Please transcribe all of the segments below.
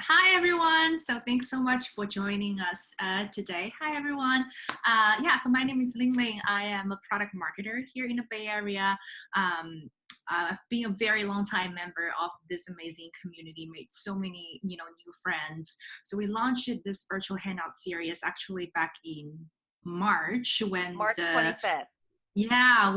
Hi, everyone. So thanks so much for joining us today. Hi, everyone. So my name is Lingling. I am a product marketer here in the Bay Area. I've been a very long time member of this amazing community, made so many, new friends. So we launched this virtual hangout series actually back in March March 25th.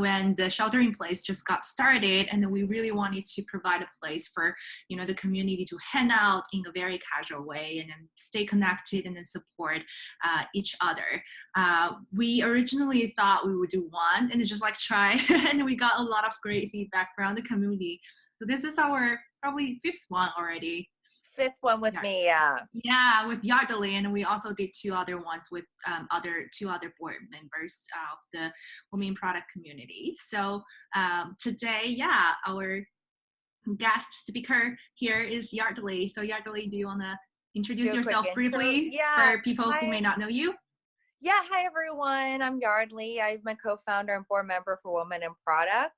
when the shelter in place just got started, and then we really wanted to provide a place for the community to hang out in a very casual way and then stay connected and then support each other. We originally thought we would do one and just like try and we got a lot of great feedback from the community. So this is our probably fifth one already. Fifth one with Yeah. me, yeah. Yeah, with Yardley, and we also did two other ones with two other board members of the women product community. So today, our guest speaker here is Yardley. So Yardley, do you want to introduce Do a quick yourself intro. briefly Yeah. for people who may Hi. not know you? Yeah, hi everyone. I'm Yardley. I'm a co-founder and board member for Women in Product.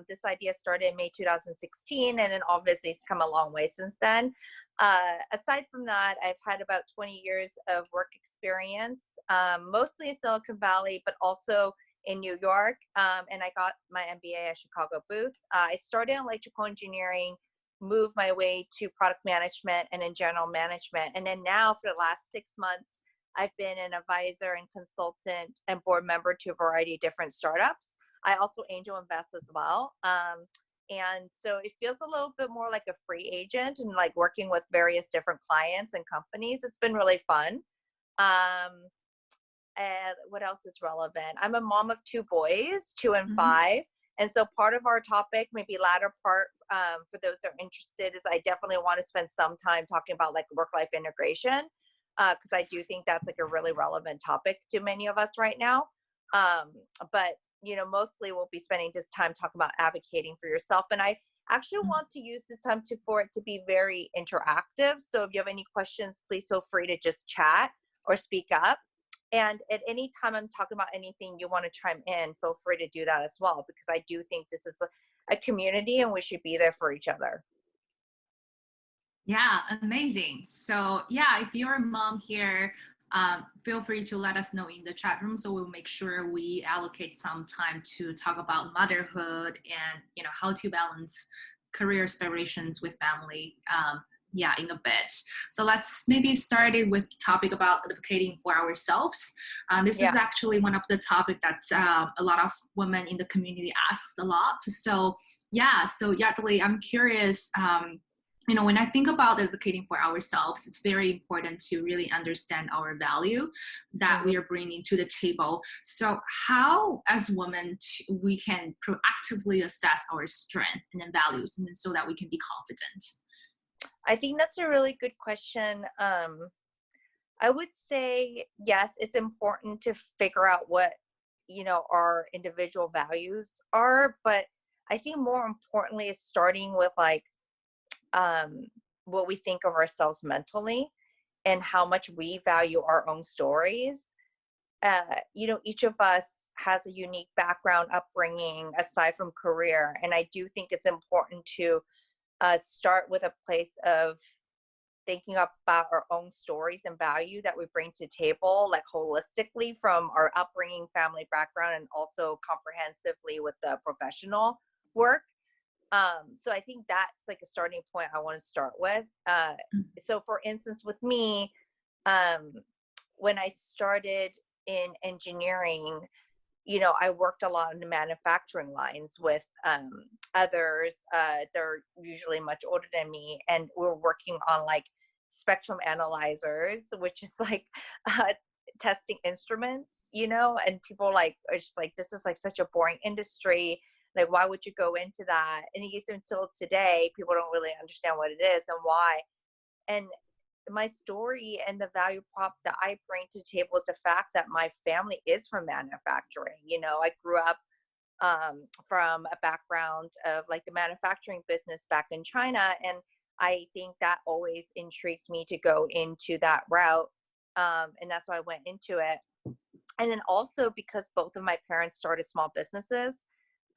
This idea started in May 2016, and then obviously it's come a long way since then. Aside from that, I've had about 20 years of work experience, mostly in Silicon Valley, but also in New York. And I got my MBA at Chicago Booth. I started in electrical engineering, moved my way to product management and in general management. And then now for the last 6 months, I've been an advisor and consultant and board member to a variety of different startups. I also angel invest as well. And so it feels a little bit more like a free agent and like working with various different clients and companies. It's been really fun. Um, and what else is relevant? I'm a mom of two boys, 2 and Mhm. 5. And so part of our topic, maybe latter part, for those that are interested, is I definitely want to spend some time talking about like work-life integration, because I do think that's like a really relevant topic to many of us right now. Um, but mostly we'll be spending this time talking about advocating for yourself. And I actually want to use this time for it to be very interactive. So if you have any questions, please feel free to just chat or speak up. And at any time I'm talking about anything you want to chime in, feel free to do that as well, because I do think this is a community and we should be there for each other. Yeah, amazing. So if you're a mom here, feel free to let us know in the chat room. So we'll make sure we allocate some time to talk about motherhood and how to balance career aspirations with family. In a bit. So let's maybe start it with the topic about advocating for ourselves. This is Yeah. actually one of the topic that's a lot of women in the community asks a lot. So Yardley, I'm curious. When I think about advocating for ourselves, it's very important to really understand our value that Mhm. we are bringing to the table. So how, as women, we can proactively assess our strength and then values, and then so that we can be confident. I think that's a really good question. I would say, yes, it's important to figure out what, our individual values are. But I think more importantly is starting with like um, what we think of ourselves mentally and how much we value our own stories. Each of us has a unique background, upbringing, aside from career. And I do think it's important to start with a place of thinking about our own stories and value that we bring to the table, like holistically from our upbringing, family background, and also comprehensively with the professional work. So I think that's like a starting point I want to start with. So for instance, with me, um, when I started in engineering, I worked a lot in the manufacturing lines with others. They're usually much older than me, and we're working on like spectrum analyzers, which is like uh, testing instruments, and people like are just like, this is like such a boring industry. Like, why would you go into that? And even until today, people don't really understand what it is and why. And my story and the value prop that I bring to the table is the fact that my family is from manufacturing. I grew up from a background of like the manufacturing business back in China. And I think that always intrigued me to go into that route. And that's why I went into it. And then also because both of my parents started small businesses.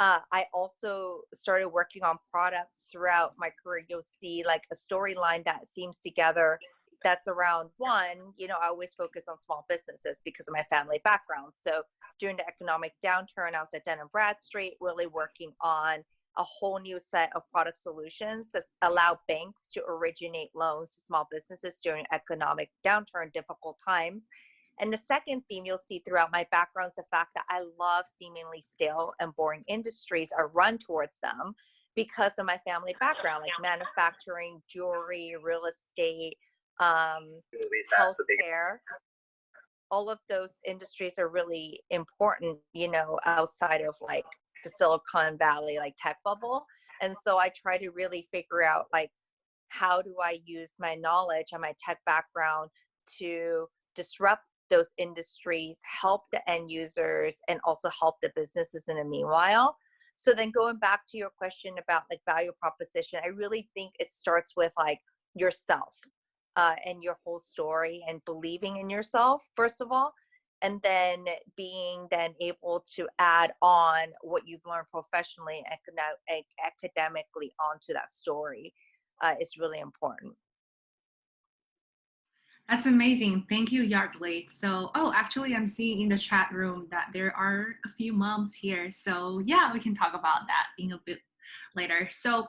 I also started working on products throughout my career. You'll see like a storyline that seems together that's around one, I always focus on small businesses because of my family background. So during the economic downturn, I was at Dun Bradstreet, really working on a whole new set of product solutions that allow banks to originate loans to small businesses during economic downturn, difficult times. And the second theme you'll see throughout my background is the fact that I love seemingly stale and boring industries. I run towards them because of my family background, like manufacturing, jewelry, real estate, healthcare. All of those industries are really important, outside of like the Silicon Valley, like tech bubble. And so I try to really figure out like, how do I use my knowledge and my tech background to disrupt those industries, help the end users, and also help the businesses in the meanwhile. So then going back to your question about like value proposition, I really think it starts with like yourself and your whole story and believing in yourself, first of all, and then being then able to add on what you've learned professionally and academically onto that story is really important. That's amazing. Thank you, Yardley. So, actually, I'm seeing in the chat room that there are a few moms here. So, yeah, we can talk about that in a bit later. So,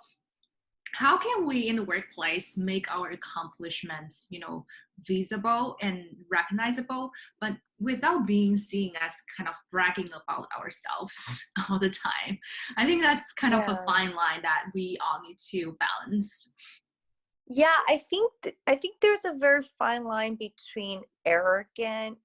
how can we in the workplace make our accomplishments, visible and recognizable, but without being seen as kind of bragging about ourselves all the time? I think that's kind of a Yeah. fine line that we all need to balance. Yeah, I think there's a very fine line between being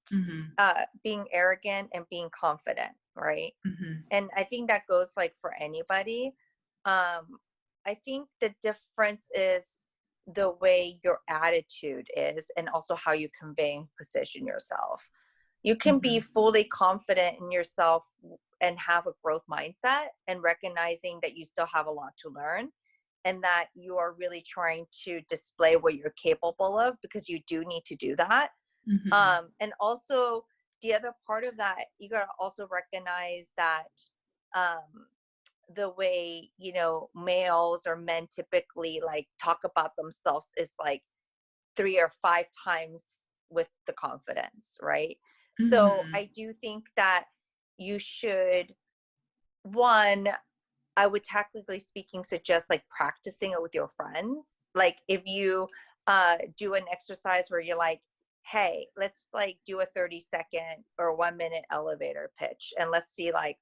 arrogant and being confident, right? Mm-hmm. And I think that goes like for anybody. Um, I think the difference is the way your attitude is and also how you convey and position yourself. You can be fully confident in yourself and have a growth mindset and recognizing that you still have a lot to learn and that you are really trying to display what you're capable of, because you do need to do that. And also the other part of that, you got to also recognize that the way, males or men typically like talk about themselves is like 3 or 5 times with the confidence, right? So I do think that you should, one, I would technically speaking suggest like practicing it with your friends. Like if you do an exercise where you're like, hey, let's like do a 30-second or 1-minute elevator pitch and let's see like,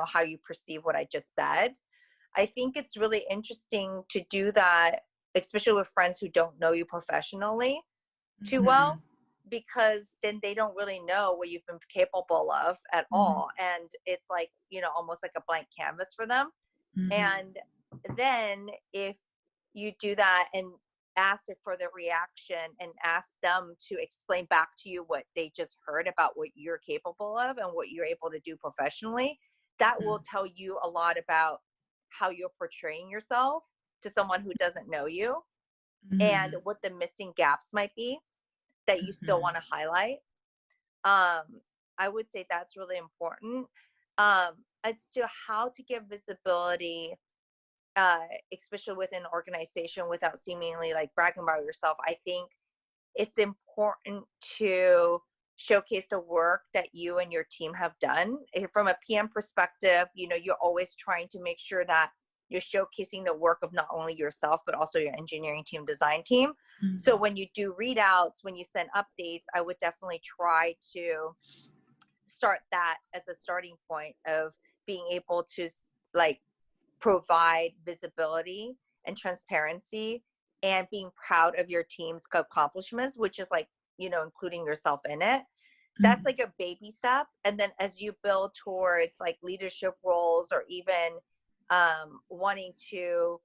how you perceive what I just said. I think it's really interesting to do that, especially with friends who don't know you professionally too well, because then they don't really know what you've been capable of at all. And it's like, almost like a blank canvas for them. And then if you do that and ask it for their reaction and ask them to explain back to you what they just heard about what you're capable of and what you're able to do professionally, that will tell you a lot about how you're portraying yourself to someone who doesn't know you and what the missing gaps might be that you still want to highlight. I would say that's really important. As to how to get visibility, especially within an organization without seemingly like bragging about yourself, I think it's important to showcase the work that you and your team have done. From a PM perspective, you're always trying to make sure that you're showcasing the work of not only yourself, but also your engineering team, design team. So when you do readouts, when you send updates, I would definitely try to start that as a starting point of being able to like provide visibility and transparency and being proud of your team's accomplishments, which is like, including yourself in it. That's like a baby step. And then as you build towards like leadership roles or even wanting to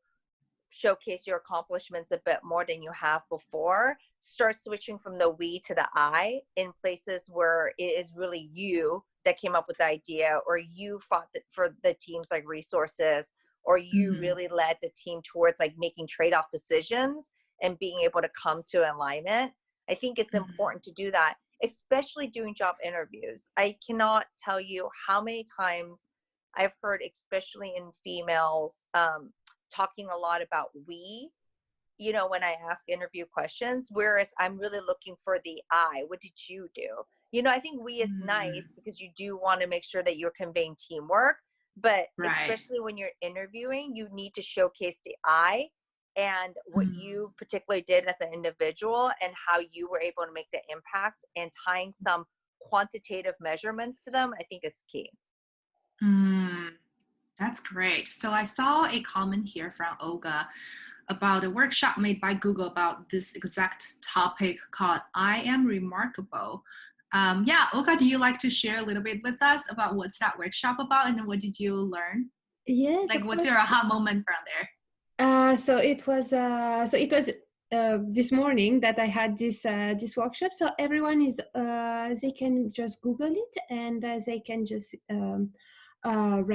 showcase your accomplishments a bit more than you have before, start switching from the we to the I in places where it is really you that came up with the idea, or you fought for the team's like resources, or you really led the team towards like making trade-off decisions and being able to come to alignment. I think it's important to do that, especially doing job interviews. I cannot tell you how many times I've heard, especially in females, talking a lot about we, you know, when I ask interview questions, whereas I'm really looking for the I. What did you do? You know, I think we is nice because you do want to make sure that you're conveying teamwork, but Right. especially when you're interviewing, you need to showcase the I and what you particularly did as an individual and how you were able to make the impact, and tying some quantitative measurements to them. I think it's key. That's great. So I saw a comment here from Olga about a workshop made by Google about this exact topic called I Am Remarkable. Yeah, Olga, do you like to share a little bit with us about what's that workshop about, and then what did you learn? Yes, Like, of what's your course. aha moment from there? So it was this morning that I had this workshop. So everyone is they can just Google it, and they can just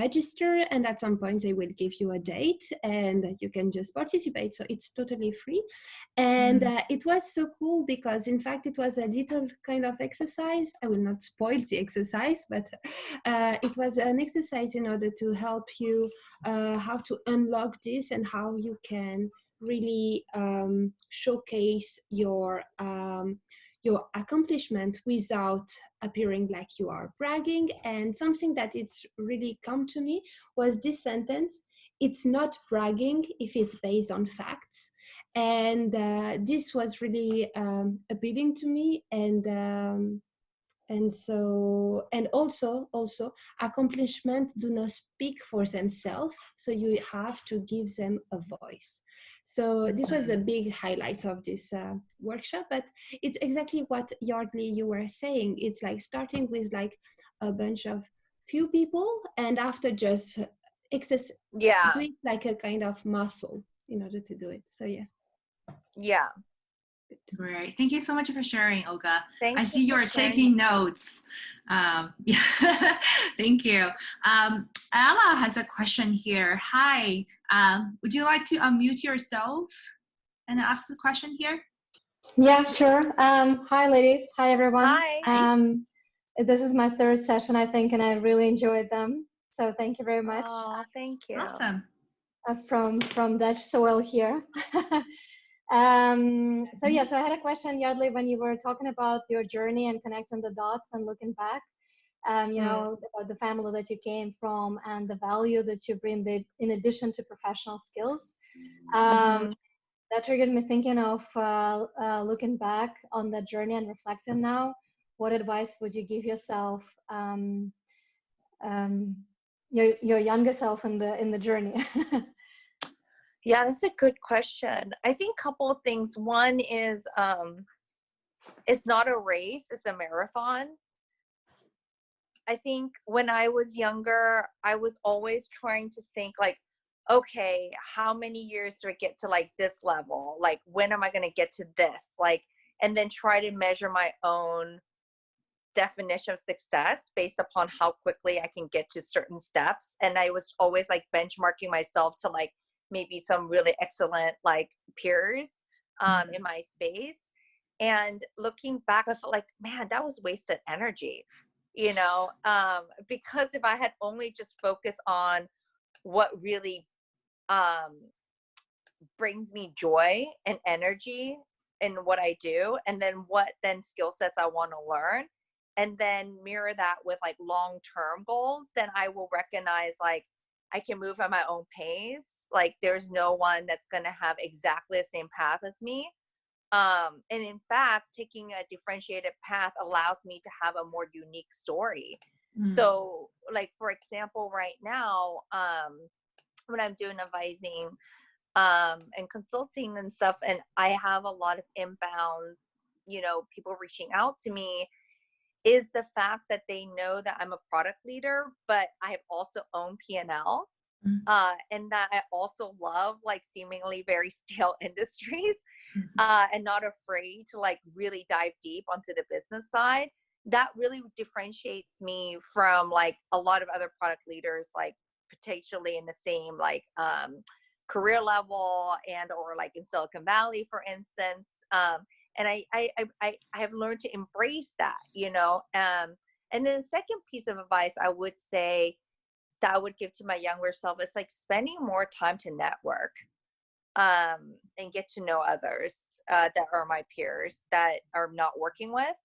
register, and at some point they will give you a date and you can just participate. So it's totally free, and it was so cool because in fact it was a little kind of exercise. I will not spoil the exercise, but it was an exercise in order to help you how to unlock this and how you can really showcase your accomplishment without appearing like you are bragging. And something that it's really come to me was this sentence: it's not bragging if it's based on facts. And this was really appealing to me. And so, and also accomplishments do not speak for themselves, so you have to give them a voice. So this was a big highlight of this workshop. But it's exactly what, Yardley, you were saying. It's like starting with like a bunch of few people, and after just Yeah. do it like a kind of muscle in order to do it. So yes. Yeah. Great. Thank you so much for sharing, Olga. Thank I you see for you're sharing. taking notes. Yeah. Thank you. Ella has a question here. Hi. Would you like to unmute yourself and ask the question here? Yeah, sure. Hi, ladies. Hi, everyone. Hi. This is my third session, I think, and I really enjoyed them. So thank you very much. Oh, thank you. Awesome. From Dutch soil here. So I had a question, Yardley, when you were talking about your journey and connecting the dots and looking back, about the family that you came from and the value that you bring in addition to professional skills. That triggered me thinking of looking back on that journey and reflecting now. What advice would you give yourself, your younger self in the journey? Yeah, that's a good question. I think a couple of things. One is it's not a race, it's a marathon. I think when I was younger, I was always trying to think like, okay, how many years do I get to like this level? Like, when am I going to get to this? Like, and then try to measure my own definition of success based upon how quickly I can get to certain steps. And I was always like benchmarking myself to like maybe some really excellent like peers in my space. And looking back, I felt like, man, that was wasted energy, you know, because if I had only just focused on what really brings me joy and energy in what I do, and then what then skill sets I want to learn, and then mirror that with like long-term goals, then I will recognize like I can move at my own pace. Like there's no one that's going to have exactly the same path as me. And in fact, taking a differentiated path allows me to have a more unique story. So like, for example, right now, when I'm doing advising and consulting and stuff, and I have a lot of inbound, you know, people reaching out to me, is the fact that they know that I'm a product leader, but I have also owned P&L. And that I also love like seemingly very stale industries, and not afraid to like really dive deep onto the business side. That really differentiates me from like a lot of other product leaders, like potentially in the same like career level and or like in Silicon Valley, for instance. And I have learned to embrace that, you know. And then the second piece of advice I would say that I would give to my younger self is like spending more time to network, and get to know others that are my peers that are not working with.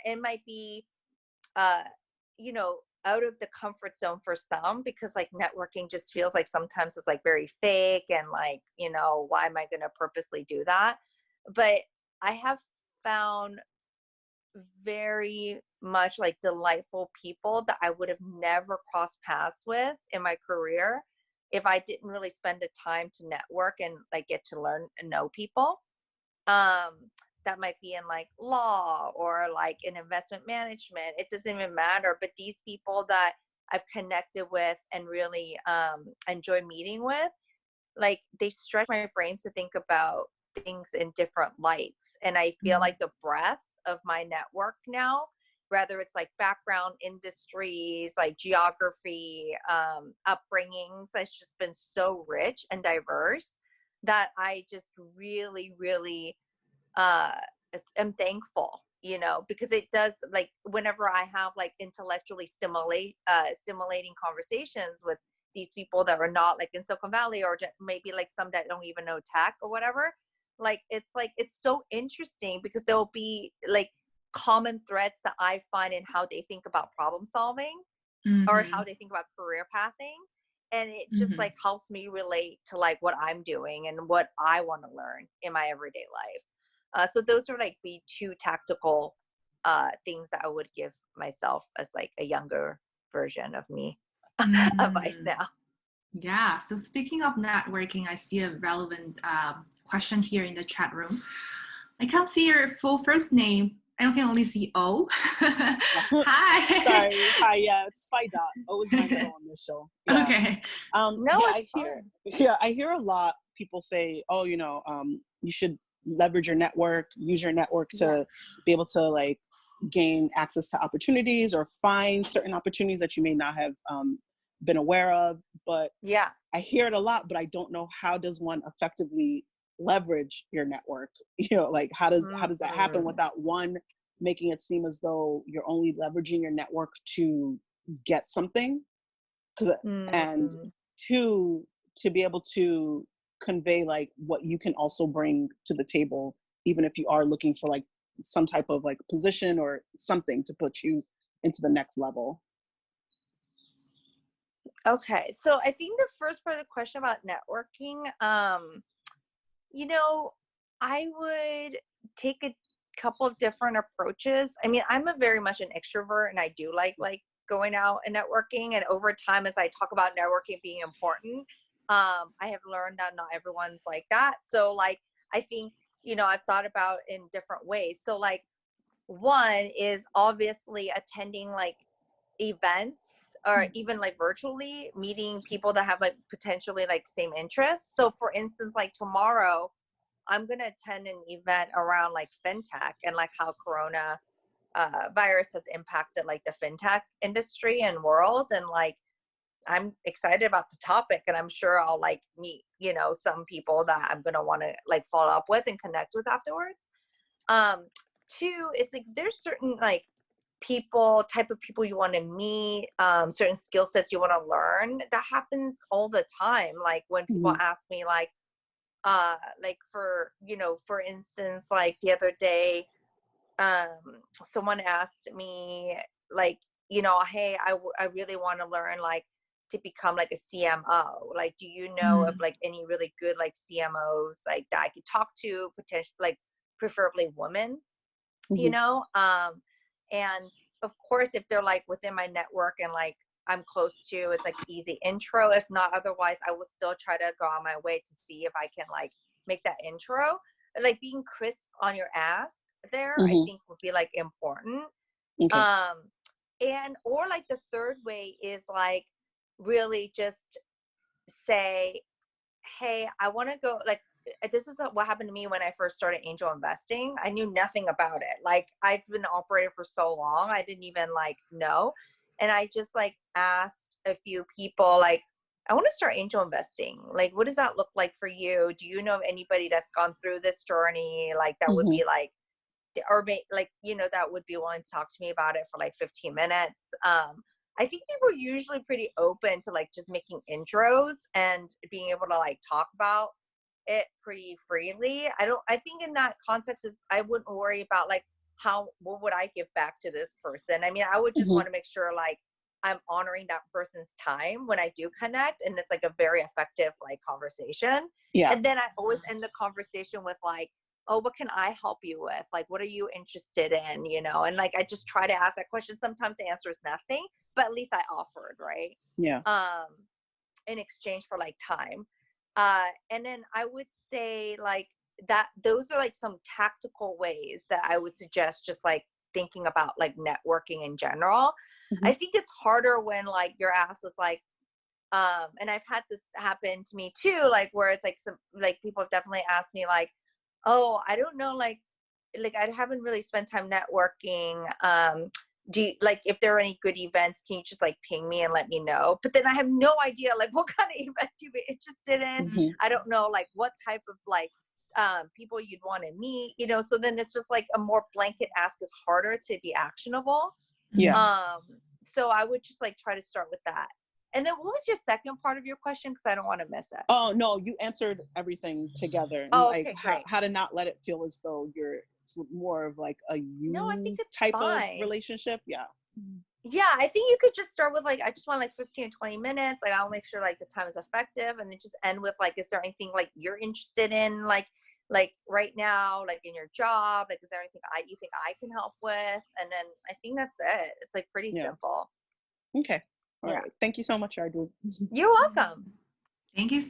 It might be, you know, out of the comfort zone for some, because like networking just feels like sometimes it's like very fake and like, you know, why am I going to purposely do that? But I have found very much like delightful people that I would have never crossed paths with in my career if I didn't really spend the time to network and like get to learn and know people. That might be in like law or like in investment management. It doesn't even matter. But these people that I've connected with and really enjoy meeting with, like they stretch my brains to think about things in different lights. And I feel like the breadth of my network now, whether it's like background industries, like geography, upbringings, has just been so rich and diverse that I just really, really am thankful, you know, because it does, like whenever I have like intellectually stimulating conversations with these people that are not like in Silicon Valley, or maybe like some that don't even know tech or whatever, like it's so interesting because there'll be like common threads that I find in how they think about problem solving or how they think about career pathing. And it just like helps me relate to like what I'm doing and what I want to learn in my everyday life. So those are like the two tactical things that I would give myself as like a younger version of me advice now. Yeah. So speaking of networking, I see a relevant question here in the chat room. I can't see your full first name. I can only see O. Hi. Sorry. Hi. Yeah, it's Spy. O is my middle initial. Yeah. Okay. I hear a lot people say, oh, you know, you should leverage your network, use your network to be able to like gain access to opportunities or find certain opportunities that you may not have been aware of. But I hear it a lot, but I don't know, how does one effectively leverage your network? You know, like how does that happen without one making it seem as though you're only leveraging your network to get something, and two, to be able to convey like what you can also bring to the table, even if you are looking for like some type of like position or something to put you into the next level. Okay, so I think the first part of the question about networking, you know, I would take a couple of different approaches. I mean, I'm a very much an extrovert, and I do like going out and networking. And over time, as I talk about networking being important, I have learned that not everyone's like that. So like, I think, you know, I've thought about in different ways. So like, one is obviously attending like events, or even like virtually meeting people that have like potentially like same interests. So for instance, like tomorrow, I'm going to attend an event around like fintech and like how corona virus has impacted like the fintech industry and world. And like, I'm excited about the topic, and I'm sure I'll like meet, you know, some people that I'm going to want to like follow up with and connect with afterwards. Two is like, there's certain like type of people you want to meet, certain skill sets you want to learn. That happens all the time. Like when people ask me like for, you know, for instance, like the other day, someone asked me like, you know, hey, I really want to learn like to become like a CMO. Like, do you know of like any really good like CMOs like that I could talk to, potentially like preferably women, you know? And of course, if they're like within my network and like I'm close to, it's like easy intro. If not, otherwise I will still try to go on my way to see if I can like make that intro. Like being crisp on your ask there, I think would be like important. And or like the third way is like really just say, hey, I want to go, like, this is what happened to me when I first started angel investing. I knew nothing about it. Like I've been an operator for so long, I didn't even like know. And I just like asked a few people, like, I want to start angel investing. Like, what does that look like for you? Do you know of anybody that's gone through this journey? Like that would be like, or like, you know, that would be willing to talk to me about it for like 15 minutes. I think people are usually pretty open to like just making intros and being able to like talk about it pretty freely. I think in that context is I wouldn't worry about like what would I give back to this person. I mean, I would just want to make sure like I'm honoring that person's time when I do connect, and it's like a very effective like conversation. Yeah. And then I always end the conversation with like, oh, what can I help you with? Like, what are you interested in? You know, and like I just try to ask that question. Sometimes the answer is nothing, but at least I offered, right? Yeah. In exchange for like time. And then I would say like that those are like some tactical ways that I would suggest just like thinking about like networking in general. I think it's harder when like your ass is like, and I've had this happen to me too, like where it's like some like people have definitely asked me like, oh, I don't know, like I haven't really spent time networking. Do you, like if there are any good events, can you just like ping me and let me know? But then I have no idea like what kind of events you'd be interested in. I don't know like what type of like people you'd want to meet, you know. So then it's just like a more blanket ask is harder to be actionable. So I would just like try to start with that. And then what was your second part of your question? Because I don't want to miss it. Oh no, you answered everything together. And oh, like okay, great. how to not let it feel as though it's more of like a I think it's type fine. of relationship. Yeah. Yeah, I think you could just start with like, I just want like 15 or 20 minutes. Like I'll make sure like the time is effective, and then just end with like, is there anything like you're interested in like right now, like in your job? Like, is there anything you think I can help with? And then I think that's it. It's like pretty simple. Okay. All right. Thank you so much, Yardley. You're welcome. Thank you.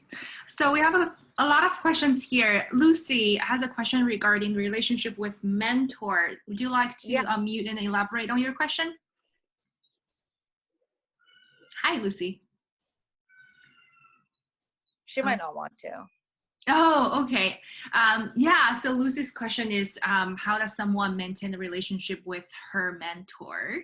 So we have a lot of questions here. Lucy has a question regarding relationship with mentor. Would you like to unmute and elaborate on your question? Hi, Lucy. She might not want to. Oh, okay. Yeah, so Lucy's question is, how does someone maintain a relationship with her mentor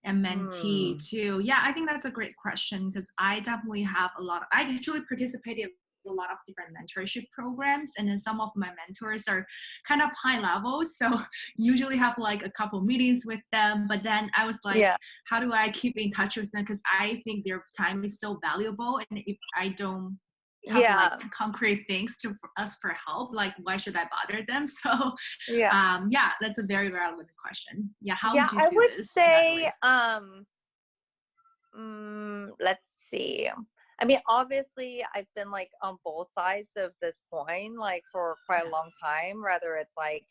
and mentee too? Yeah, I think that's a great question, because I definitely have I actually participated in a lot of different mentorship programs, and then some of my mentors are kind of high level, so usually have like a couple meetings with them. But then I was like, how do I keep in touch with them? Because I think their time is so valuable, and if I don't have like concrete things to ask for help, like why should I bother them? So that's a very relevant question. How would you do this? Say let's see. I mean, obviously I've been like on both sides of this coin like for quite a long time, whether it's like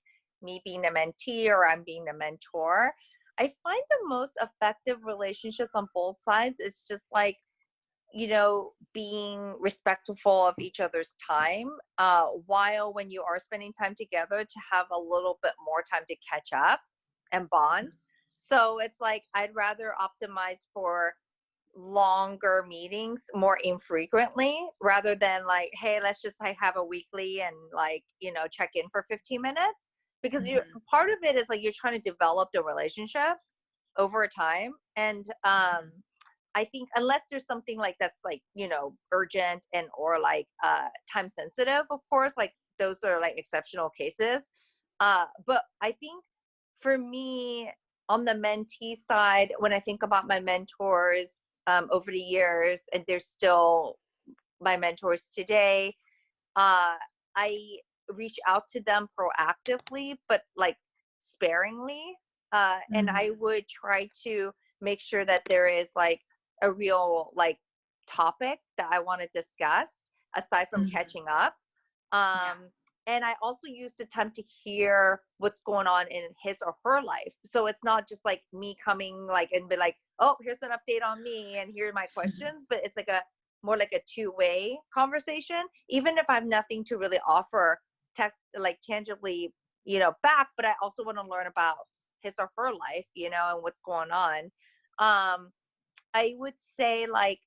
me being a mentee or I'm being a mentor. I find the most effective relationships on both sides is just like, you know, being respectful of each other's time, while when you are spending time together, to have a little bit more time to catch up and bond. So it's like, I'd rather optimize for longer meetings more infrequently rather than like, hey, let's just like have a weekly and like, you know, check in for 15 minutes. Because you're part of it is like, you're trying to develop the relationship over time. And, I think unless there's something like that's like, you know, urgent and or like time sensitive, of course, like those are like exceptional cases. But I think for me on the mentee side, when I think about my mentors over the years, and they're still my mentors today, I reach out to them proactively, but like sparingly. And I would try to make sure that there is like a real like topic that I want to discuss aside from catching up. And I also use the time to hear what's going on in his or her life. So it's not just like me coming like and be like, oh, here's an update on me and here are my questions, but it's like more like a two-way conversation, even if I have nothing to really offer like tangibly, you know, back, but I also want to learn about his or her life, you know, and what's going on. I would say like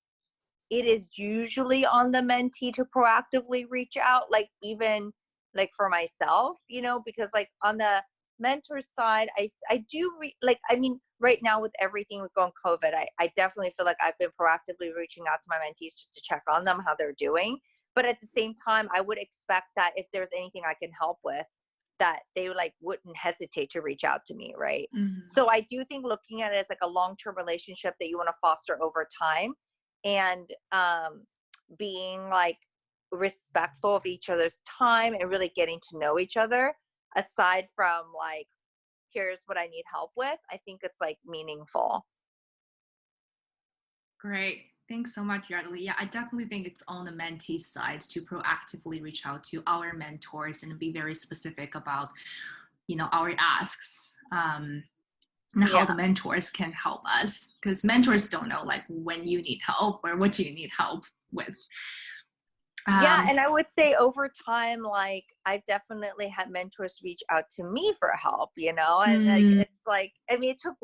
it is usually on the mentee to proactively reach out, like even like for myself, you know, because like on the mentor side, I do I mean, right now with everything with going COVID, I definitely feel like I've been proactively reaching out to my mentees just to check on them, how they're doing. But at the same time, I would expect that if there's anything I can help with, that they like wouldn't hesitate to reach out to me, right? Mm-hmm. So I do think looking at it as like a long-term relationship that you want to foster over time, and being like respectful of each other's time and really getting to know each other, aside from like, here's what I need help with, I think it's like meaningful. Great. Thanks so much, Yardley. Yeah, I definitely think it's on the mentee side to proactively reach out to our mentors and be very specific about, our asks, and how the mentors can help us, because mentors don't know like when you need help or what you need help with. Yeah, and I would say over time, like I've definitely had mentors reach out to me for help, and like, it's like, I mean, it took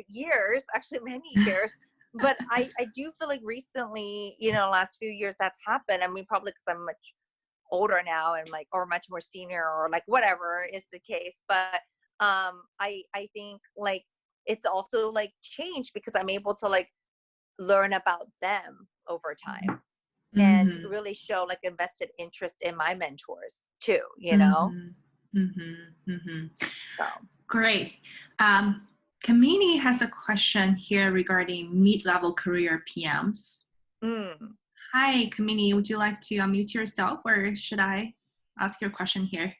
years, actually many years, but I do feel like recently, last few years that's happened. I mean, probably because I'm much older now and like, or much more senior, or like whatever is the case. But I think like it's also like changed because I'm able to like learn about them over time. And really show like invested interest in my mentors too, So Great. Kamini has a question here regarding mid-level career PMs. Hi, Kamini, would you like to unmute yourself, or should I ask your question here?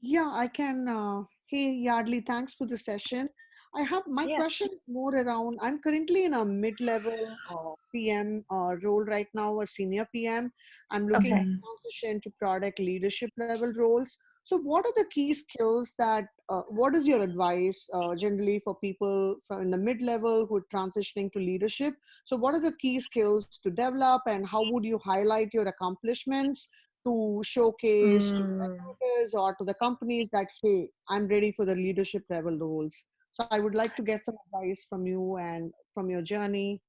Yeah, I can. Hey, Yardley, thanks for the session. I have my question is more around, I'm currently in a mid-level PM role right now, a senior PM. I'm looking to transition to product leadership level roles. So what are the key skills that, what is your advice generally for people in the mid-level who are transitioning to leadership? So what are the key skills to develop, and how would you highlight your accomplishments to showcase to recruiters or to the companies that, hey, I'm ready for the leadership level roles? So I would like to get some advice from you and from your journey.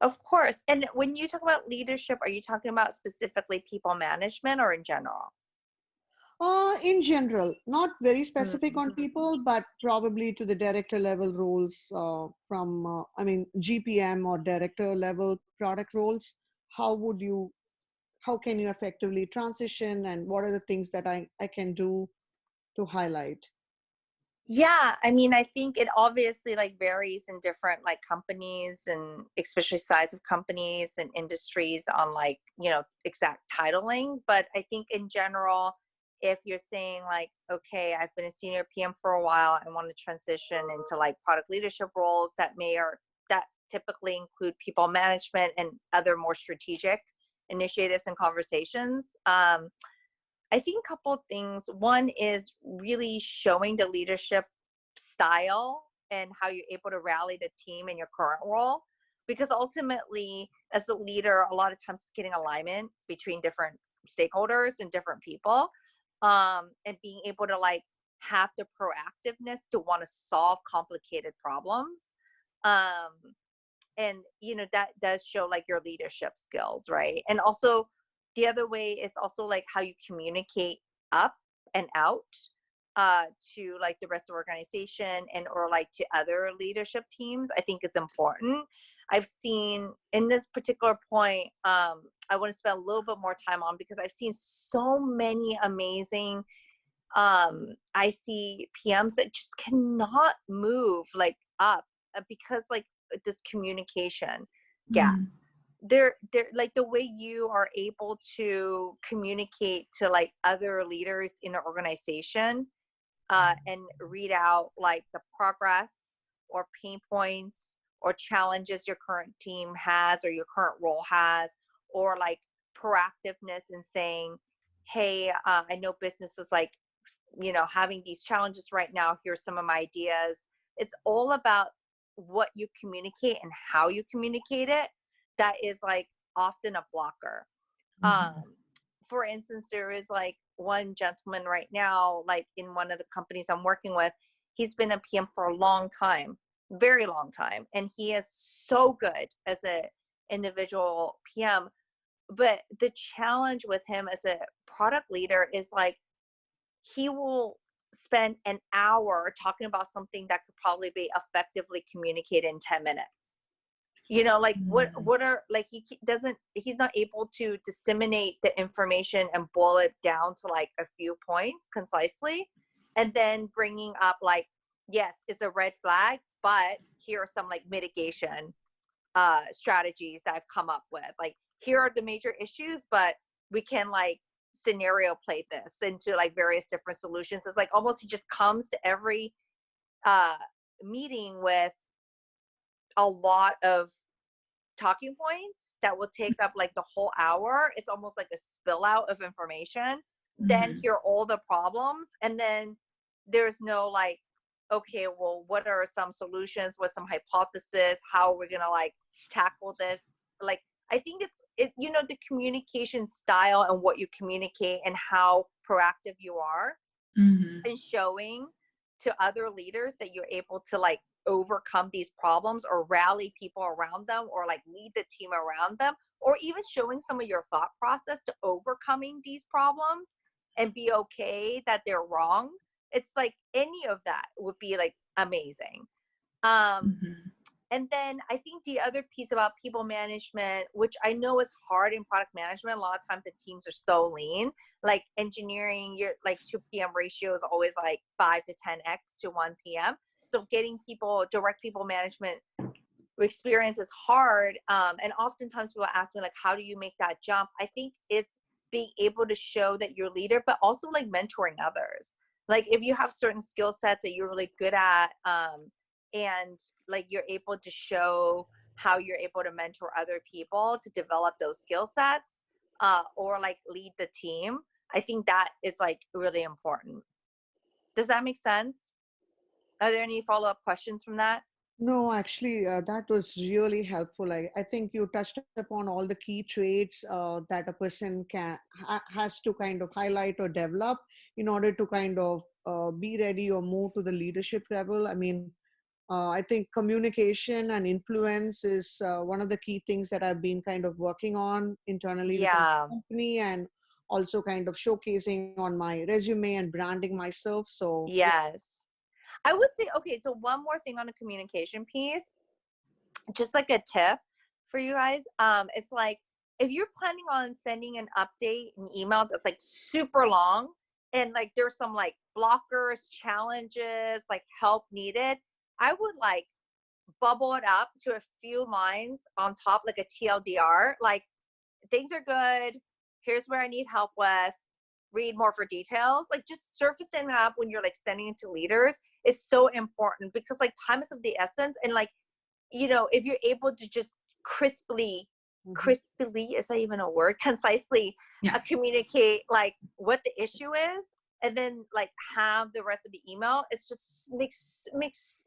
Of course. And when you talk about leadership, are you talking about specifically people management or in general? In general, not very specific on people, but probably to the director level roles from, GPM or director level product roles. How can you effectively transition, and what are the things that I can do to highlight? Yeah, I mean, I think it obviously like varies in different like companies, and especially size of companies and industries on like, exact titling. But I think in general, if you're saying like, okay, I've been a senior PM for a while, I want to transition into like product leadership roles that typically include people management and other more strategic initiatives and conversations. I think a couple of things. One is really showing the leadership style and how you're able to rally the team in your current role. Because ultimately, as a leader, a lot of times it's getting alignment between different stakeholders and different people, and being able to like have the proactiveness to want to solve complicated problems. And that does show like your leadership skills, right? And also the other way is also like how you communicate up and out to like the rest of the organization and or like to other leadership teams. I think it's important. I've seen in this particular point, I want to spend a little bit more time on, because I've seen so many amazing I see PMs that just cannot move like up because like this communication gap. They're like, the way you are able to communicate to like other leaders in an organization and read out like the progress or pain points or challenges your current team has or your current role has, or like proactiveness in saying, hey, I know business is like, having these challenges right now. Here's some of my ideas. It's all about what you communicate and how you communicate it. That is like often a blocker. For instance, there is like one gentleman right now, like in one of the companies I'm working with, he's been a PM for a long time, very long time. And he is so good as an individual PM. But the challenge with him as a product leader is like, he will spend an hour talking about something that could probably be effectively communicated in 10 minutes. You know, like what are, like, he's not able to disseminate the information and boil it down to like a few points concisely, and then bringing up like, yes, it's a red flag, but here are some like mitigation strategies that I've come up with. Like, here are the major issues, but we can like scenario play this into like various different solutions. It's like almost he just comes to every meeting with a lot of talking points that will take up like the whole hour. It's almost like a spill out of information. Then hear all the problems, and then there's no like, okay, well, what are some solutions? What's some hypothesis? How are we gonna like tackle this? Like, I think it's you know, the communication style and what you communicate and how proactive you are, and showing to other leaders that you're able to like overcome these problems or rally people around them or like lead the team around them, or even showing some of your thought process to overcoming these problems and be okay that they're wrong. It's like any of that would be like amazing. And then I think the other piece about people management, which I know is hard in product management, a lot of times the teams are so lean. Like engineering, you're like 2 p.m. ratio is always like 5 to 10x to 1 p.m. So getting people, direct people management experience is hard. And oftentimes people ask me like, how do you make that jump? I think it's being able to show that you're a leader, but also like mentoring others. Like if you have certain skill sets that you're really good at, and like you're able to show how you're able to mentor other people to develop those skill sets, or like lead the team, I think that is like really important. Does that make sense? Are there any follow-up questions from that? No, actually, that was really helpful. I think you touched upon all the key traits that a person has to kind of highlight or develop in order to kind of be ready or move to the leadership level. I mean, I think communication and influence is one of the key things that I've been kind of working on internally within the company, and also kind of showcasing on my resume and branding myself. So yes. I would say, okay, so one more thing on the communication piece, just like a tip for you guys. It's like, if you're planning on sending an update, an email that's like super long, and like there's some like blockers, challenges, like help needed, I would like bubble it up to a few lines on top, like a TLDR, like things are good, here's where I need help with, read more for details. Like just surfacing up when you're like sending it to leaders is so important, because like time is of the essence. And like, you know, if you're able to just crisply, is that even a word? Concisely communicate like what the issue is, and then like have the rest of the email, it's just makes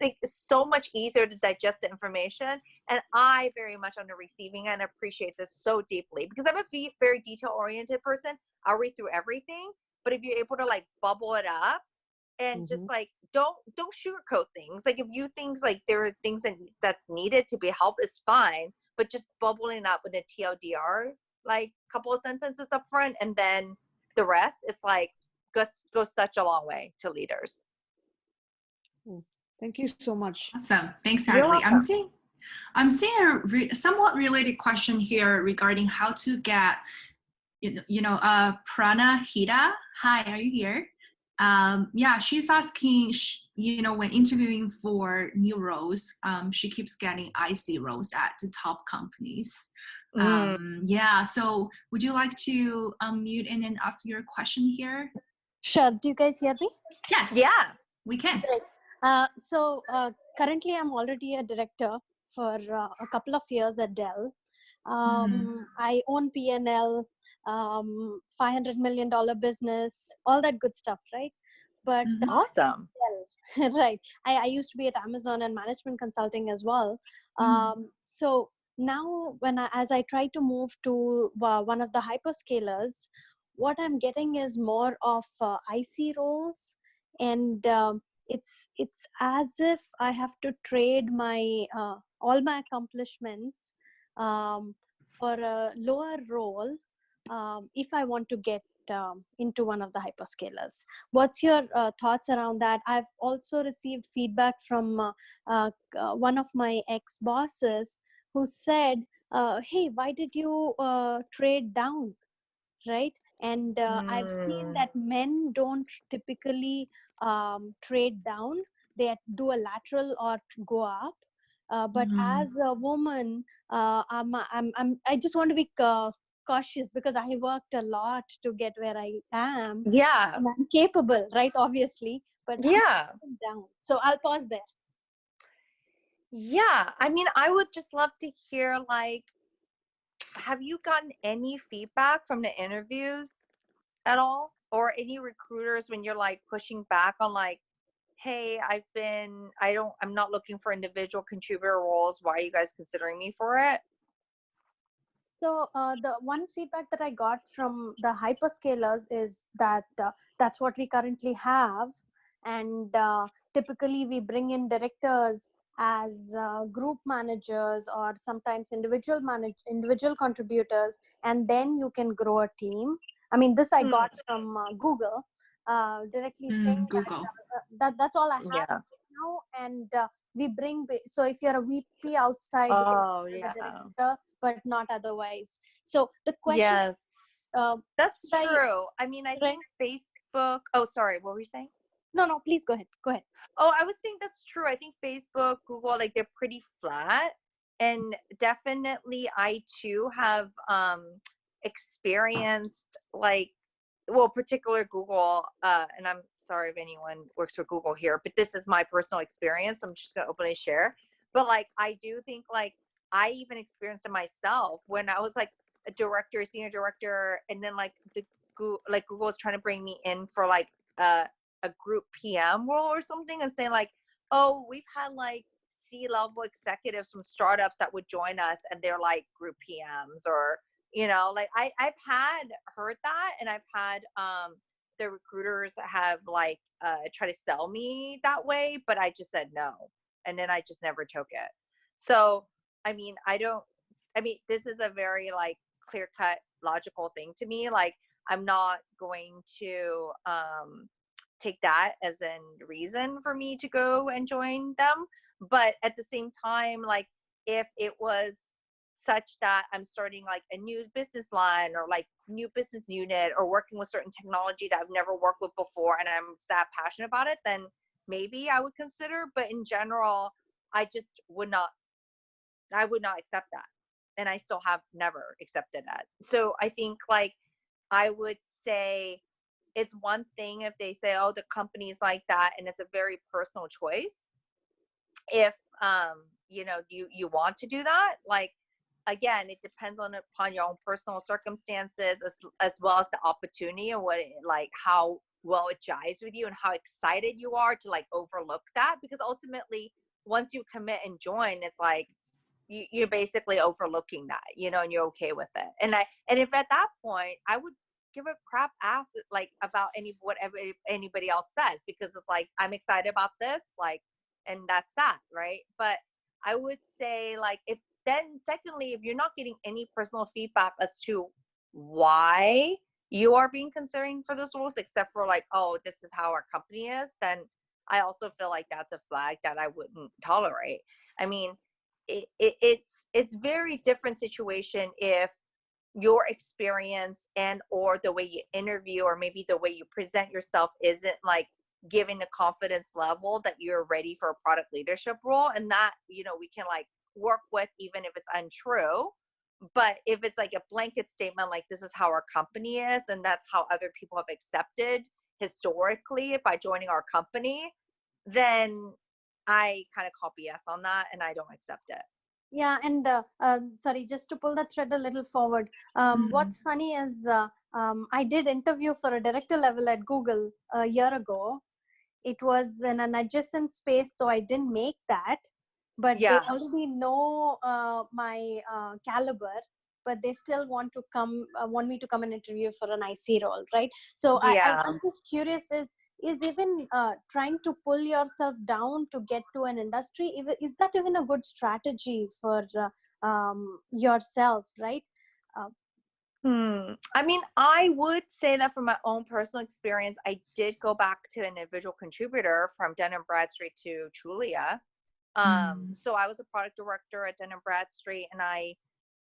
it so much easier to digest the information. And I very much on the receiving end appreciate this so deeply, because I'm a very detail oriented person. I'll read through everything, but if you're able to like bubble it up and just like don't sugarcoat things. Like if you think like there are things that's needed to be helped, is fine, but just bubbling up with a TLDR, like a couple of sentences up front, and then the rest, it's like goes such a long way to leaders. Thank you so much. Awesome. Thanks, Yardley. I'm seeing a somewhat related question here regarding how to get, Pranahita. Hi, are you here? Yeah, she's asking, when interviewing for new roles, she keeps getting IC roles at the top companies. Yeah, so would you like to unmute and then ask your question here? Sure. Do you guys hear me? Yes. Yeah, we can. So currently I'm already a director for a couple of years at Dell. I own P&L, $500 million business, all that good stuff, right? But awesome. Right. I used to be at Amazon and management consulting as well. So now as I try to move to one of the hyperscalers, what I'm getting is more of IC roles, and it's as if I have to trade my all my accomplishments for a lower role if I want to get into one of the hyperscalers. What's your thoughts around that? I've also received feedback from one of my ex-bosses who said, hey, why did you trade down, right? And I've seen that men don't typically trade down. They do a lateral or go up. But as a woman, I just want to be cautious, because I worked a lot to get where I am. Yeah. And I'm capable, right? Obviously, but Yeah. I'm down. So I'll pause there. Yeah. I mean, I would just love to hear, like, have you gotten any feedback from the interviews at all? Or any recruiters when you're like pushing back on like, hey, I'm not looking for individual contributor roles. Why are you guys considering me for it? So the one feedback that I got from the hyperscalers is that that's what we currently have. And typically we bring in directors as group managers or sometimes individual contributors, and then you can grow a team. I mean, this I got from Google directly saying Google. that's all I have Yeah. now. And we bring, so if you're a VP outside, Oh, as yeah. a director, but not otherwise. So the question, Yes, that's should true. I mean, I think Facebook, oh, sorry, what were you saying? No, please go ahead. Oh, I was saying that's true. I think Facebook, Google, like they're pretty flat. And definitely I too have experienced like, well, particular Google, and I'm sorry if anyone works for Google here, but this is my personal experience. So I'm just gonna openly share. But like, I do think like I even experienced it myself when I was like a director, senior director, and then like Google was trying to bring me in for like a group PM role or something, and saying like, oh, we've had like C-level executives from startups that would join us, and they're like group PMs, or like I've heard that, and I've had the recruiters have like try to sell me that way, but I just said no, and then I just never took it. So I mean, this is a very like clear cut logical thing to me. Like, I'm not going to take that as a reason for me to go and join them. But at the same time, like if it was such that I'm starting like a new business line or like new business unit or working with certain technology that I've never worked with before and I'm that passionate about it, then maybe I would consider. But in general, I would not accept that. And I still have never accepted that. So I think like I would say it's one thing if they say, oh, the company is like that, and it's a very personal choice. If you want to do that, like again, it depends upon your own personal circumstances as well as the opportunity and like how well it jives with you and how excited you are to like overlook that. Because ultimately, once you commit and join, it's like you're basically overlooking that, and you're okay with it. And if at that point, I would give a crap ass like about whatever anybody else says, because it's like I'm excited about this, like, and that's that, right? But I would say like secondly, if you're not getting any personal feedback as to why you are being considered for those roles, except for like, oh, this is how our company is, then I also feel like that's a flag that I wouldn't tolerate. I mean, it's very different situation if your experience and or the way you interview or maybe the way you present yourself isn't like giving the confidence level that you're ready for a product leadership role, and that we can like work with even if it's untrue. But if it's like a blanket statement like this is how our company is and that's how other people have accepted historically by joining our company, then I kind of call BS on that and I don't accept it. Yeah, and sorry, just to pull the thread a little forward. What's funny is I did interview for a director level at Google a year ago. It was in an adjacent space, so I didn't make that. But they already know my caliber, but they still want me to come and interview for an IC role, right? So I'm just curious, is even trying to pull yourself down to get to an industry, is that even a good strategy for yourself, right? I mean, I would say that from my own personal experience, I did go back to an individual contributor from Dun Bradstreet to Trulia. So I was a product director at Dun Bradstreet, and I,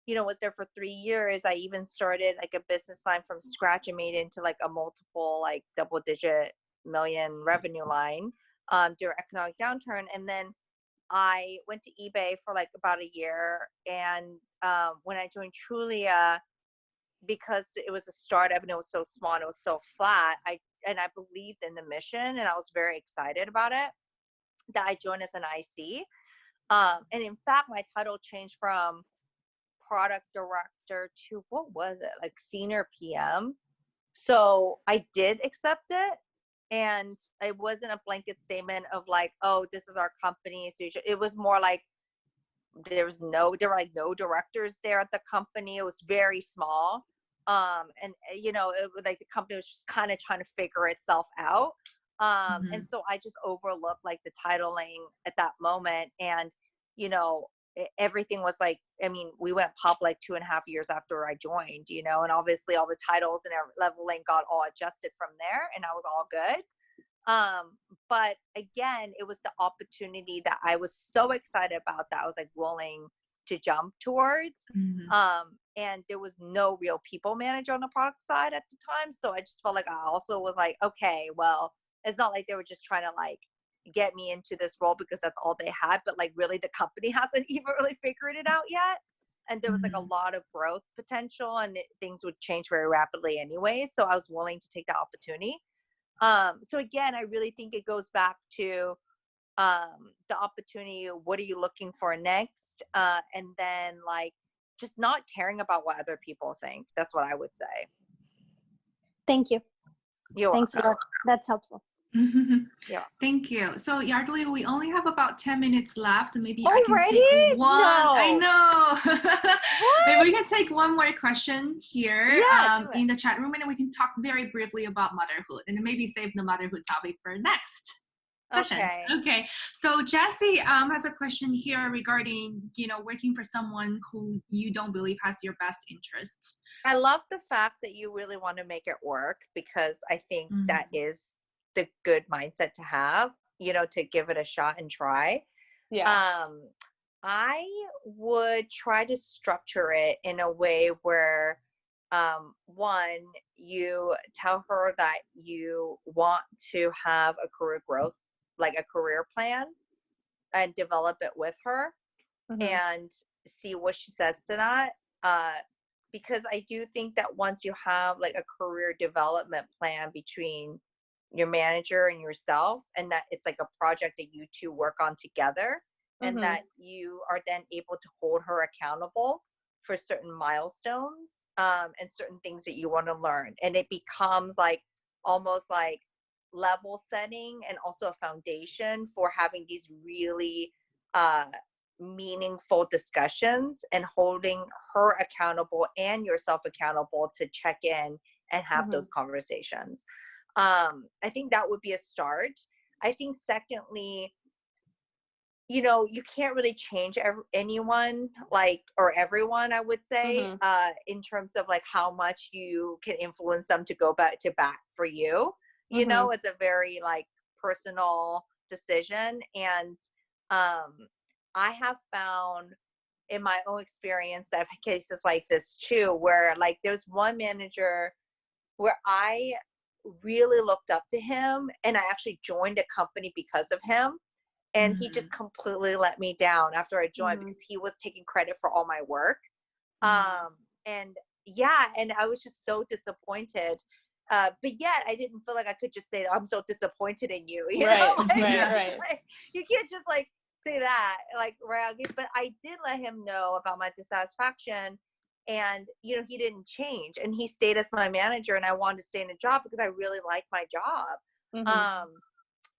was there for 3 years. I even started like a business line from scratch and made it into like a multiple, like double-digit million revenue line during economic downturn. And then I went to eBay for like about a year. And when I joined Trulia, because it was a startup and it was so small and it was so flat, I believed in the mission and I was very excited about it, that I joined as an IC. And in fact, my title changed from product director to, what was it, like senior PM. So I did accept it. And it wasn't a blanket statement of like, oh, this is our company. So it was more like, there were like no directors there at the company. It was very small. And it was like the company was just kind of trying to figure itself out. And so I just overlooked like the titling at that moment. And, everything was like, I mean, we went public 2.5 years after I joined, and obviously all the titles and leveling got all adjusted from there, and I was all good. But again, it was the opportunity that I was so excited about that I was like willing to jump towards. And there was no real people manager on the product side at the time. So I just felt like I also was like, okay, well, it's not like they were just trying to like get me into this role because that's all they had, but like really the company hasn't even really figured it out yet. And there was like a lot of growth potential, and things would change very rapidly anyway. So I was willing to take that opportunity. So again, I really think it goes back to the opportunity. What are you looking for next? And then like just not caring about what other people think. That's what I would say. Thank you. Thanks a lot. That's helpful. Yeah. Thank you. So Yardley, we only have about 10 minutes left. Maybe Already? I can take one. No. I know. Maybe we can take one more question here in the chat room, and then we can talk very briefly about motherhood, and then maybe save the motherhood topic for next session. Okay. So Jessie has a question here regarding, working for someone who you don't believe has your best interests. I love the fact that you really want to make it work, because I think that is the good mindset to have, to give it a shot and try. Yeah. I would try to structure it in a way where, one, you tell her that you want to have a career growth, like a career plan, and develop it with her and see what she says to that. Because I do think that once you have like a career development plan between your manager and yourself, and that it's like a project that you two work on together, and that you are then able to hold her accountable for certain milestones and certain things that you want to learn. And it becomes like almost like level setting and also a foundation for having these really meaningful discussions and holding her accountable and yourself accountable to check in and have those conversations. I think that would be a start. I think secondly, you can't really change anyone, like, or everyone, I would say, in terms of like how much you can influence them to go back for you. It's a very like personal decision. And I have found in my own experience that I've had cases like this too, where like there's one manager where I really looked up to him, and I actually joined a company because of him. And he just completely let me down after I joined because he was taking credit for all my work. And I was just so disappointed. But yet I didn't feel like I could just say, I'm so disappointed in you. You know? Right. Like, you can't just like say that, like, right. But I did let him know about my dissatisfaction, and, he didn't change, and he stayed as my manager, and I wanted to stay in a job because I really like my job.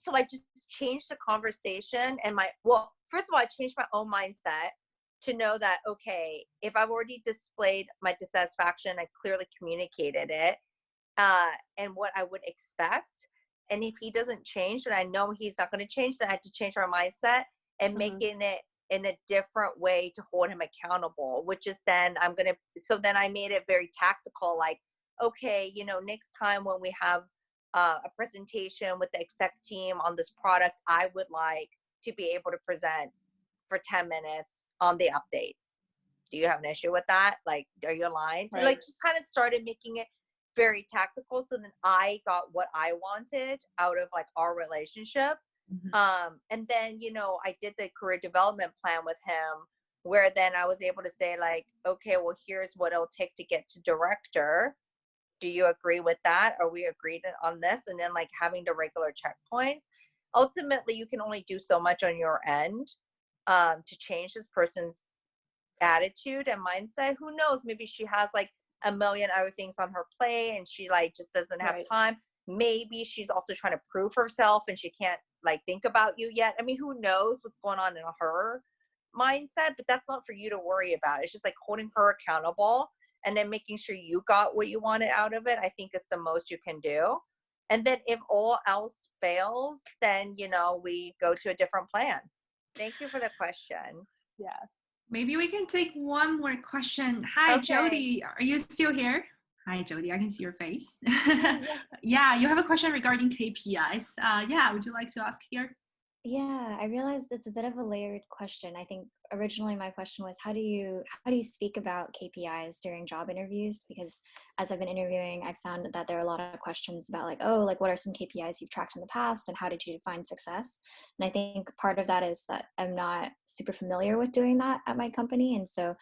So I just changed the conversation and first of all, I changed my own mindset to know that, okay, if I've already displayed my dissatisfaction, I clearly communicated it, and what I would expect. And if he doesn't change, then I know he's not going to change, then I have to change my mindset and making it in a different way to hold him accountable, which is then then I made it very tactical, like, okay, next time when we have a presentation with the exec team on this product, I would like to be able to present for 10 minutes on the updates. Do you have an issue with that? Like, are you aligned? Right. Like, just kind of started making it very tactical. So then I got what I wanted out of like our relationship. And then, you know, I did the career development plan with him, where then I was able to say like, okay, well, here's what it'll take to get to director. Do you agree with that? Are we agreed on this? And then like having the regular checkpoints. Ultimately, you can only do so much on your end to change this person's attitude and mindset. Who knows? Maybe she has like a million other things on her plate and she like just doesn't have time. Maybe she's also trying to prove herself and she can't like think about you yet. I mean, who knows what's going on in her mindset, but that's not for you to worry about. It's just like holding her accountable and then making sure you got what you wanted out of it. I think is the most you can do. And then if all else fails, then, you know, we go to a different plan. Thank you for the question. Yeah. Maybe we can take one more question. Hi, Okay. Jody. Are you still here? Hi, Jody. I can see your face. Yeah, you have a question regarding KPIs. Yeah, would you like to ask here? Yeah, I realized it's a bit of a layered question. I think originally my question was how do you speak about KPIs during job interviews? Because as I've been interviewing, I found that there are a lot of questions about like, oh, like what are some KPIs you've tracked in the past and how did you define success? And I think part of that is that I'm not super familiar with doing that at my company. And so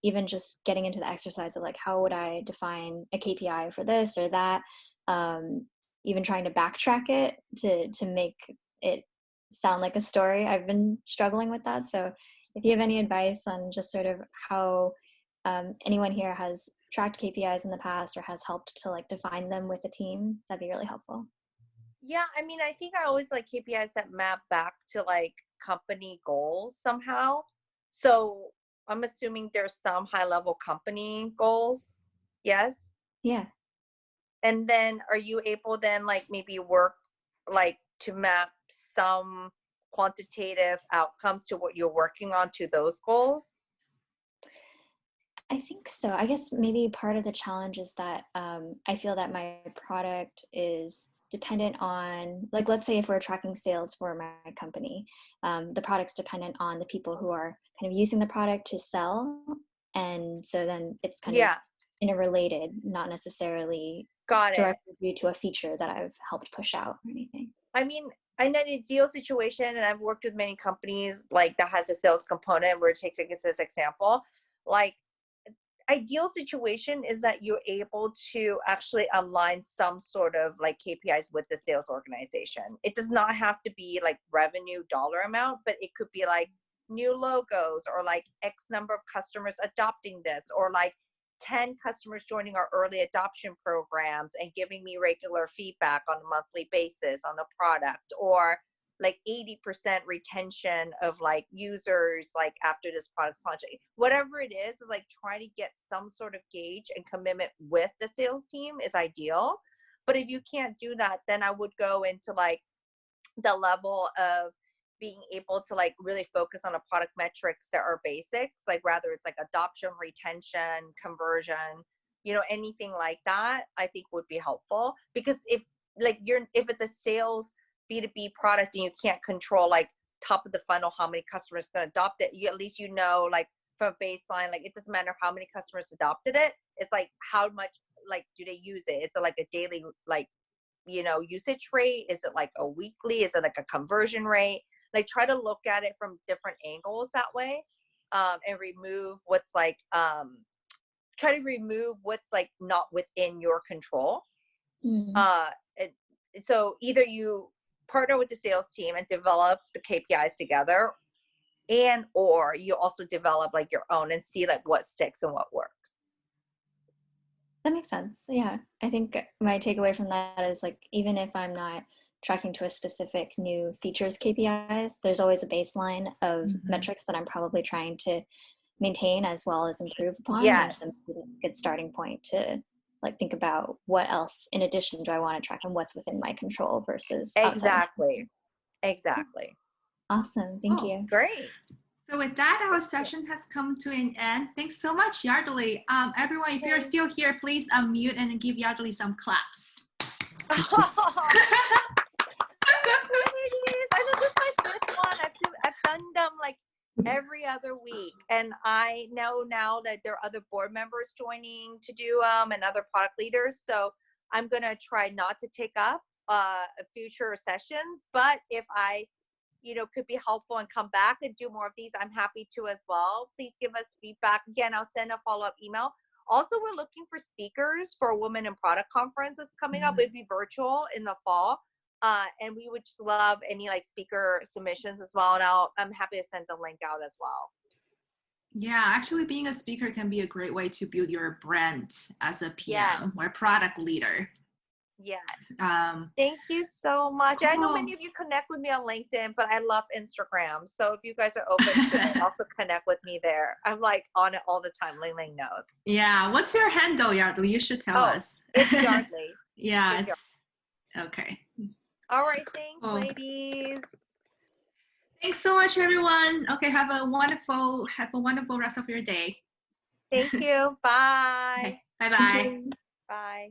even just getting into the exercise of like, how would I define a KPI for this or that? Even trying to backtrack it to make it sound like a story. I've been struggling with that. So if you have any advice on just sort of how anyone here has tracked KPIs in the past or has helped to like define them with the team, that'd be really helpful. Yeah, I mean, I think I always like KPIs that map back to like company goals somehow. So I'm assuming there's some high level company goals. Yes. Yeah. And then are you able then like maybe work like to map some quantitative outcomes to what you're working on to those goals? I think so. I guess maybe part of the challenge is that I feel that my product is dependent on, like, let's say if we're tracking sales for my company, the product's dependent on the people who are kind of using the product to sell. And so then it's kind of interrelated, not necessarily directly due to a feature that I've helped push out or anything. I mean, in an ideal situation, and I've worked with many companies like that has a sales component, where take this as example, like ideal situation is that you're able to actually align some sort of like KPIs with the sales organization. It does not have to be like revenue dollar amount, but it could be like new logos or like X number of customers adopting this, or like 10 customers joining our early adoption programs and giving me regular feedback on a monthly basis on the product, or like 80% retention of like users like after this product's launch. Whatever it is like trying to get some sort of gauge and commitment with the sales team is ideal. But if you can't do that, then I would go into like the level of being able to like really focus on a product metrics that are basics, like rather it's like adoption, retention, conversion, you know, anything like that, I think would be helpful. Because if it's a sales B2B product and you can't control like top of the funnel, how many customers going to adopt it, you at least, you know, like from baseline, like it doesn't matter how many customers adopted it. It's like how much like do they use it? It's like a daily, like, you know, usage rate. Is it like a weekly? Is it like a conversion rate? Like try to look at it from different angles that way, and remove what's like, try to remove what's like not within your control. And so either you partner with the sales team and develop the KPIs together, and or you also develop like your own and see like what sticks and what works. That makes sense. Yeah. I think my takeaway from that is like, even if I'm not tracking to a specific new features KPIs, there's always a baseline of metrics that I'm probably trying to maintain as well as improve upon. Yes. And so a good starting point to like think about what else in addition do I want to track and what's within my control versus Exactly. Awesome. Thank you. Great. So with that, our session has come to an end. Thanks so much, Yardley. Everyone, if you're still here, please unmute and give Yardley some claps. I know this is my every other week. And I know now that there are other board members joining to do and other product leaders. So I'm going to try not to take up future sessions, but if I could be helpful and come back and do more of these, I'm happy to as well. Please give us feedback. Again, I'll send a follow-up email. Also, we're looking for speakers for a Women in Product Conference that's coming up. It'd be virtual in the fall. And we would just love any like speaker submissions as well. And I'm happy to send the link out as well. Yeah, actually being a speaker can be a great way to build your brand as a PM or product leader. Yes. Thank you so much. Cool. I know many of you connect with me on LinkedIn, but I love Instagram. So if you guys are open to it, also connect with me there. I'm like on it all the time. Ling knows. Yeah. What's your handle, Yardley? You should tell us. It's Yardley. Yeah, it's okay. All right. Thanks, ladies. Thanks so much, everyone. Okay, have a wonderful rest of your day. Thank you. Bye. Okay. Bye-bye. Bye.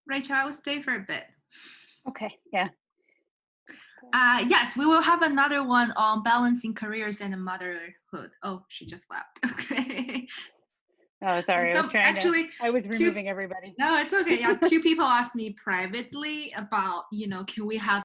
Rachel, I will stay for a bit. Okay, yeah. Yes, we will have another one on balancing careers and motherhood. Oh, she just left. Okay. Oh, sorry. I was removing everybody. No, it's okay. Yeah, 2 people asked me privately about, can we have